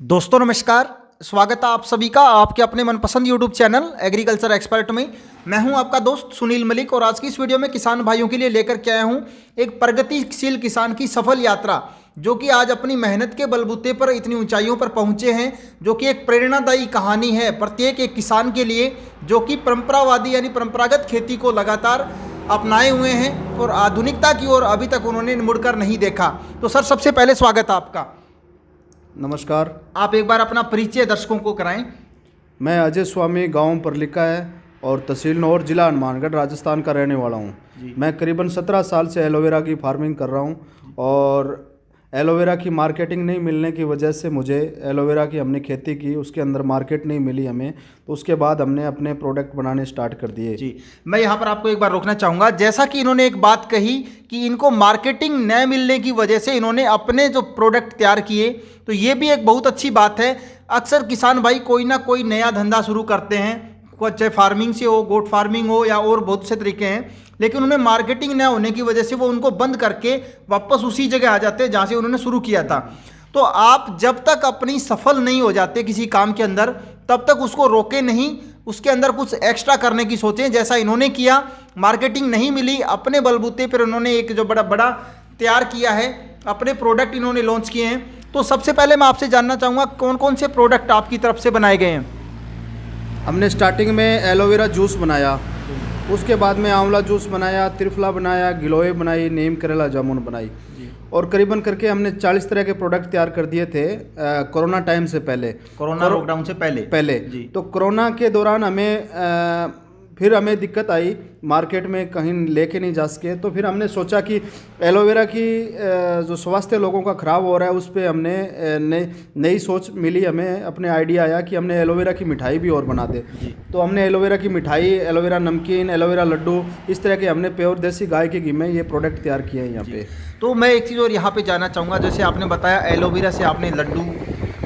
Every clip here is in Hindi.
दोस्तों नमस्कार, स्वागत है आप सभी का आपके अपने मनपसंद यूट्यूब चैनल एग्रीकल्चर एक्सपर्ट में। मैं हूं आपका दोस्त सुनील मलिक और आज की इस वीडियो में किसान भाइयों के लिए लेकर के आया हूं एक प्रगतिशील किसान की सफल यात्रा, जो कि आज अपनी मेहनत के बलबूते पर इतनी ऊंचाइयों पर पहुंचे हैं, जो कि एक प्रेरणादायी कहानी है प्रत्येक एक किसान के लिए, जो कि परंपरावादी यानी परंपरागत खेती को लगातार अपनाए हुए हैं और आधुनिकता की ओर अभी तक उन्होंने मुड़कर नहीं देखा। तो सर, सबसे पहले स्वागत है आपका। नमस्कार। आप एक बार अपना परिचय दर्शकों को कराएं। मैं अजय स्वामी, गांव परलिका है और तहसील नौर, जिला हनुमानगढ़, राजस्थान का रहने वाला हूं। मैं करीबन 17 साल से एलोवेरा की फार्मिंग कर रहा हूं और एलोवेरा की मार्केटिंग नहीं मिलने की वजह से मुझे एलोवेरा की हमने खेती की, उसके अंदर मार्केट नहीं मिली हमें, तो उसके बाद हमने अपने प्रोडक्ट बनाने स्टार्ट कर दिए। जी, मैं यहाँ पर आपको एक बार रोकना चाहूँगा। जैसा कि इन्होंने एक बात कही कि इनको मार्केटिंग न मिलने की वजह से इन्होंने अपने जो प्रोडक्ट तैयार किए, तो ये भी एक बहुत अच्छी बात है। अक्सर किसान भाई कोई ना कोई नया धंधा शुरू करते हैं, चाहे फार्मिंग से हो, गोट फार्मिंग हो या और बहुत से तरीके हैं, लेकिन उन्हें मार्केटिंग न होने की वजह से वो उनको बंद करके वापस उसी जगह आ जाते हैं जहाँ से उन्होंने शुरू किया था। तो आप जब तक अपनी सफल नहीं हो जाते किसी काम के अंदर, तब तक उसको रोके नहीं, उसके अंदर कुछ एक्स्ट्रा करने की सोचें, जैसा इन्होंने किया। मार्केटिंग नहीं मिली, अपने बलबूते पर उन्होंने एक जो बड़ा बड़ा तैयार किया है, अपने प्रोडक्ट इन्होंने लॉन्च किए हैं। तो सबसे पहले मैं आपसे जानना चाहूँगा कौन कौन से प्रोडक्ट आपकी तरफ से बनाए गए हैं। हमने स्टार्टिंग में एलोवेरा जूस बनाया, उसके बाद में आंवला जूस बनाया, त्रिफला बनाया, गिलोय बनाई, नीम करेला जामुन बनाई और करीबन करके हमने 40 तरह के प्रोडक्ट तैयार कर दिए थे कोरोना टाइम से पहले, कोरोना लॉकडाउन से पहले जी। तो कोरोना के दौरान फिर हमें दिक्कत आई, मार्केट में कहीं लेके नहीं जा सके, तो फिर हमने सोचा कि एलोवेरा की जो स्वास्थ्य लोगों का ख़राब हो रहा है उस पर हमने नई सोच मिली, हमें अपने आइडिया आया कि हमने एलोवेरा की मिठाई भी और बना दे। तो हमने एलोवेरा की मिठाई, एलोवेरा नमकीन, एलोवेरा लड्डू, इस तरह के हमने प्योर देसी गाय के घी में ये प्रोडक्ट तैयार किए हैं यहाँ पे। तो मैं एक चीज़ और यहाँ पे जानना चाहूँगा, जैसे आपने बताया एलोवेरा से आपने लड्डू,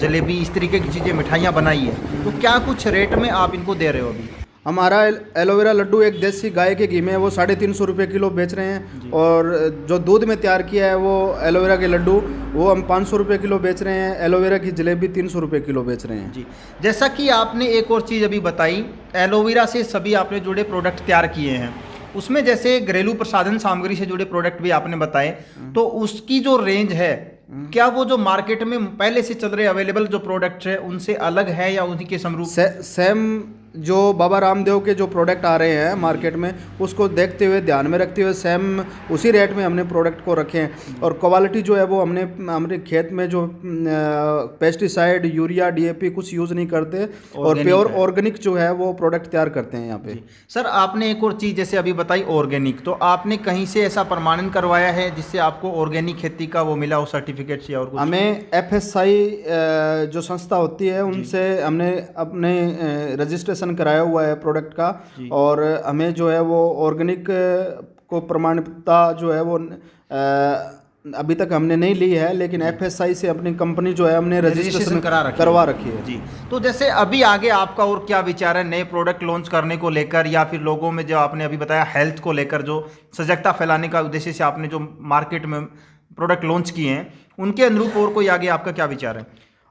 जलेबी, इस तरीके की चीज़ें, मिठाइयाँ बनाई है, तो क्या कुछ रेट में आप इनको दे रहे हो अभी? हमारा एलोवेरा लड्डू एक देसी गाय के घी में वो 350 रुपये किलो बेच रहे हैं और जो दूध में तैयार किया है वो एलोवेरा के लड्डू वो हम 500 रुपये किलो बेच रहे हैं। एलोवेरा की जलेबी 300 रुपये किलो बेच रहे हैं। जी, जैसा कि आपने एक और चीज़ अभी बताई, एलोवेरा से सभी आपने जुड़े प्रोडक्ट तैयार किए हैं, उसमें जैसे घरेलू प्रसाधन सामग्री से जुड़े प्रोडक्ट भी आपने बताए, तो उसकी जो रेंज है, क्या वो जो मार्केट में पहले से चल रहे अवेलेबल जो प्रोडक्ट है उनसे अलग है या उन्हीं के समरूप? सेम जो बाबा रामदेव के जो प्रोडक्ट आ रहे हैं मार्केट में, उसको देखते हुए, ध्यान में रखते हुए सेम उसी रेट में हमने प्रोडक्ट को रखे हैं। और क्वालिटी जो है वो हमने हमारे खेत में जो पेस्टिसाइड, यूरिया, डीएपी कुछ यूज़ नहीं करते और प्योर ऑर्गेनिक जो है वो प्रोडक्ट तैयार करते हैं यहाँ पे। सर, आपने एक और चीज़ जैसे अभी बताई ऑर्गेनिक, तो आपने कहीं से ऐसा प्रमाणन करवाया है जिससे आपको ऑर्गेनिक खेती का वो मिला हो सर्टिफिकेट या और कुछ? हमें FSI जो संस्था होती है उनसे हमने अपने रजिस्ट्रेशन कराया हुआ है प्रोडक्ट का, और हमें जो है वो ऑर्गेनिक को प्रमाणिकता जो है वो अभी तक हमने नहीं ली है, लेकिन FSI से अपनी कंपनी जो है हमने रजिस्ट्रेशन करवा रखी है। जी, तो जैसे अभी आगे आपका और क्या विचार है नए प्रोडक्ट लॉन्च करने को लेकर, या फिर लोगों में जो आपने अभी बताया हेल्थ को लेकर जो सजगता फैलाने का उद्देश्य से आपने जो मार्केट में प्रोडक्ट लॉन्च किए हैं, उनके अनुरूप और कोई आगे आपका क्या विचार है?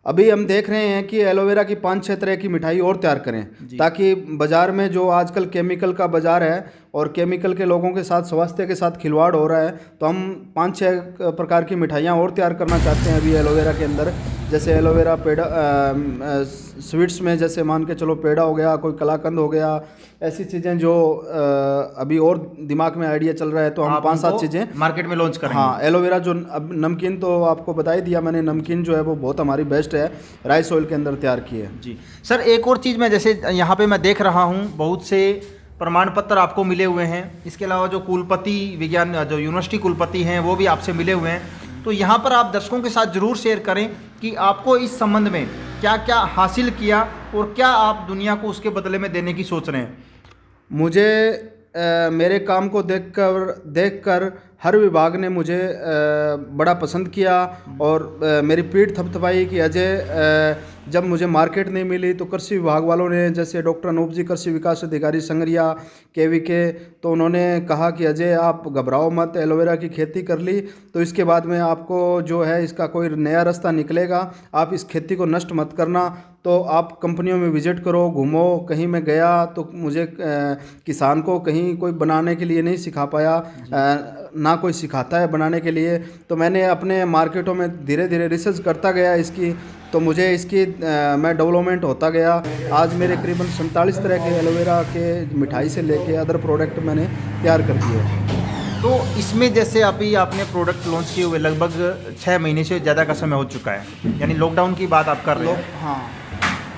अभी हम देख रहे हैं कि एलोवेरा की 5-6 तरह की मिठाई और तैयार करें, ताकि बाज़ार में जो आजकल केमिकल का बाज़ार है और केमिकल के लोगों के साथ, स्वास्थ्य के साथ खिलवाड़ हो रहा है, तो हम 5-6 प्रकार की मिठाइयाँ और तैयार करना चाहते हैं अभी एलोवेरा के अंदर। जैसे एलोवेरा पेड़ा, स्वीट्स में जैसे मान के चलो पेड़ा हो गया, कोई कलाकंद हो गया, ऐसी चीज़ें जो अभी और दिमाग में आइडिया चल रहा है, तो हम 5-7 चीज़ें मार्केट में लॉन्च करेंगे। हाँ, एलोवेरा जो अब नमकीन तो आपको बता ही दिया मैंने, नमकीन जो है वो बहुत हमारी बेस्ट है, राइस ऑयल के अंदर तैयार की है। जी सर, एक और चीज़ मैं जैसे यहाँ पे मैं देख रहा हूँ बहुत से प्रमाण पत्र आपको मिले हुए हैं, इसके अलावा जो कुलपति विज्ञान जो यूनिवर्सिटी कुलपति हैं वो भी आपसे मिले हुए हैं, तो यहाँ पर आप दर्शकों के साथ ज़रूर शेयर करें कि आपको इस संबंध में क्या क्या हासिल किया और क्या आप दुनिया को उसके बदले में देने की सोच रहे हैं। मुझे मेरे काम को देखकर हर विभाग ने मुझे बड़ा पसंद किया और मेरी पीठ थपथपाई कि अजय जब मुझे मार्केट नहीं मिली तो कृषि विभाग वालों ने, जैसे डॉक्टर अनूप जी कृषि विकास अधिकारी संगरिया केवीके, तो उन्होंने कहा कि अजय आप घबराओ मत, एलोवेरा की खेती कर ली तो इसके बाद में आपको जो है इसका कोई नया रास्ता निकलेगा, आप इस खेती को नष्ट मत करना। तो आप कंपनियों में विजिट करो, घूमो। कहीं मैं गया तो मुझे किसान को कहीं कोई बनाने के लिए नहीं सिखा पाया, ना कोई सिखाता है बनाने के लिए। तो मैंने अपने मार्केटों में धीरे धीरे रिसर्च करता गया इसकी, तो मुझे इसकी मैं डेवलपमेंट होता गया। आज मेरे करीबन 47 तरह के एलोवेरा के मिठाई से लेके अदर प्रोडक्ट मैंने तैयार कर दिए। तो इसमें जैसे अभी आपने प्रोडक्ट लॉन्च किए हुए लगभग 6 महीने से ज़्यादा का समय हो चुका है, यानी लॉकडाउन की बात आप कर रहे हैं। हाँ,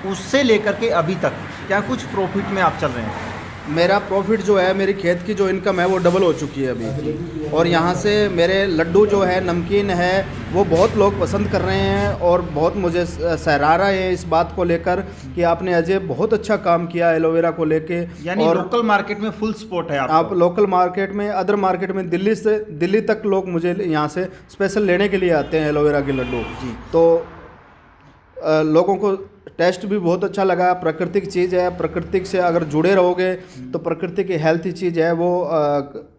उससे लेकर के अभी तक क्या कुछ प्रॉफिट में आप चल रहे हैं? मेरा प्रॉफिट जो है, मेरी खेत की जो इनकम है वो डबल हो चुकी है अभी। और यहाँ से मेरे लड्डू जो है, नमकीन है, वो बहुत लोग पसंद कर रहे हैं और बहुत मुझे सराहा रहे हैं इस बात को लेकर कि आपने अजय बहुत अच्छा काम किया एलोवेरा को लेके। यानी और लोकल मार्केट में फुल सपोर्ट है आप लोकल मार्केट में, अदर मार्केट में, दिल्ली तक लोग मुझे यहाँ से स्पेशल लेने के लिए आते हैं एलोवेरा के लड्डू। तो लोगों को टेस्ट भी बहुत अच्छा लगा। प्राकृतिक चीज़ है, प्रकृति से अगर जुड़े रहोगे तो प्रकृति की हेल्थी चीज़ है वो,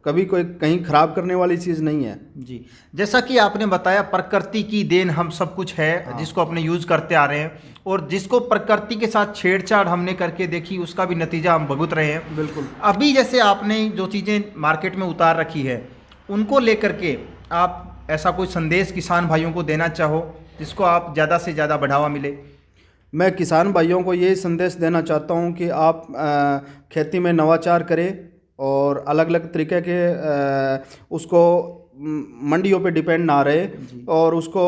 कभी कोई कहीं ख़राब करने वाली चीज़ नहीं है जी। जैसा कि आपने बताया प्रकृति की देन हम सब कुछ है। हाँ। जिसको अपने यूज़ करते आ रहे हैं और जिसको प्रकृति के साथ छेड़छाड़ हमने करके देखी उसका भी नतीजा हम भुगत रहे हैं। बिल्कुल। अभी जैसे आपने जो चीज़ें मार्केट में उतार रखी है उनको लेकर के आप ऐसा कोई संदेश किसान भाइयों को देना चाहो जिसको आप ज़्यादा से ज़्यादा बढ़ावा मिले? मैं किसान भाइयों को ये संदेश देना चाहता हूँ कि आप खेती में नवाचार करें और अलग अलग तरीके के उसको मंडियों पे डिपेंड ना रहे और उसको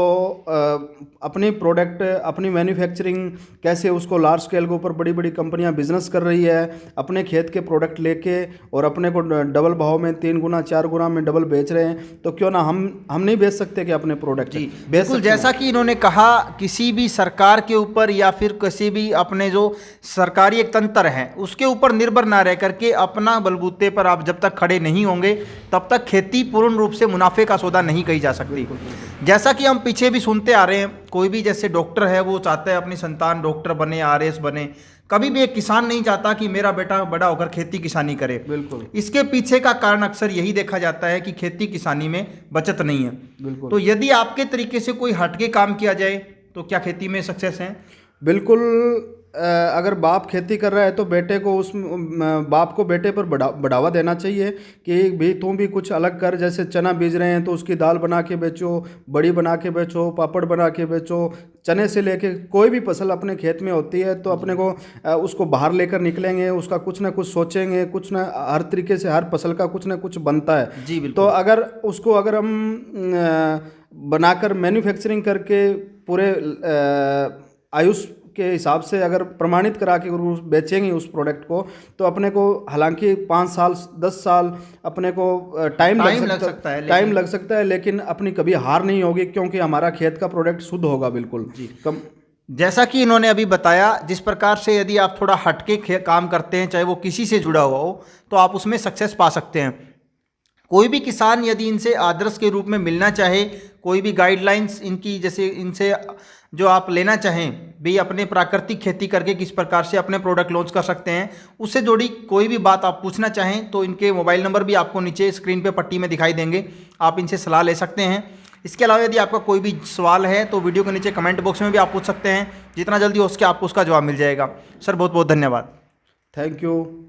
अपनी प्रोडक्ट, अपनी मैन्युफैक्चरिंग कैसे उसको लार्ज स्केल के ऊपर बड़ी बड़ी कंपनियां बिजनेस कर रही है, अपने खेत के प्रोडक्ट लेके और अपने को डबल भाव में 3 गुना 4 गुना में डबल बेच रहे हैं, तो क्यों ना हम नहीं बेच सकते कि अपने प्रोडक्ट बिल्कुल। जैसा कि इन्होंने कहा, किसी भी सरकार के ऊपर या फिर किसी भी अपने जो सरकारी एक तंत्र है उसके ऊपर निर्भर ना रह करके अपना बलबूते पर आप जब तक खड़े नहीं होंगे तब तक खेती पूर्ण रूप से मुनाफे का सौदा नहीं कही जा सकती। जैसा कि हम पीछे भी सुनते आ रहे हैं, कोई भी जैसे डॉक्टर है वो चाहता है अपनी संतान डॉक्टर बने, आरएस बने। कभी भी एक किसान नहीं चाहता कि मेरा बेटा बड़ा होकर खेती किसानी करे। बिल्कुल। इसके पीछे का कारण अक्सर यही देखा जाता है कि खेती किसानी में बचत नहीं है। बिल्कुल। तो यदि आपके तरीके से कोई हटके काम किया जाए तो क्या खेती में सक्सेस है? बिल्कुल। अगर बाप खेती कर रहा है तो बेटे को उस बाप को बेटे पर बढ़ावा देना चाहिए कि भी तुम भी कुछ अलग कर। जैसे चना बीज रहे हैं तो उसकी दाल बना के बेचो, बड़ी बना के बेचो, पापड़ बना के बेचो। चने से लेके कोई भी फसल अपने खेत में होती है तो अपने को उसको बाहर लेकर निकलेंगे, उसका कुछ ना कुछ सोचेंगे, कुछ ना हर तरीके से हर फसल का कुछ ना कुछ बनता है जी। तो अगर उसको अगर हम बनाकर मैन्युफैक्चरिंग करके पूरे आयुष के हिसाब से अगर प्रमाणित करा के बेचेंगे उस प्रोडक्ट को तो अपने को हालांकि 5 साल 10 साल अपने को टाइम लग सकता है, लेकिन अपनी कभी हार नहीं होगी क्योंकि हमारा खेत का प्रोडक्ट शुद्ध होगा। बिल्कुल जी। जैसा कि इन्होंने अभी बताया, जिस प्रकार से यदि आप थोड़ा हटके काम करते हैं, चाहे वो किसी से जुड़ा हुआ हो, तो आप उसमें सक्सेस पा सकते हैं। कोई भी किसान यदि इनसे आदर्श के रूप में मिलना चाहे, कोई भी गाइडलाइंस इनकी जैसे इनसे जो आप लेना चाहें भी, अपने प्राकृतिक खेती करके किस प्रकार से अपने प्रोडक्ट लॉन्च कर सकते हैं, उससे जुड़ी कोई भी बात आप पूछना चाहें तो इनके मोबाइल नंबर भी आपको नीचे स्क्रीन पे पट्टी में दिखाई देंगे, आप इनसे सलाह ले सकते हैं। इसके अलावा यदि आपका कोई भी सवाल है तो वीडियो के नीचे कमेंट बॉक्स में भी आप पूछ सकते हैं, जितना जल्दी हो सके आपको उसका जवाब मिल जाएगा। सर बहुत बहुत धन्यवाद। Thank you.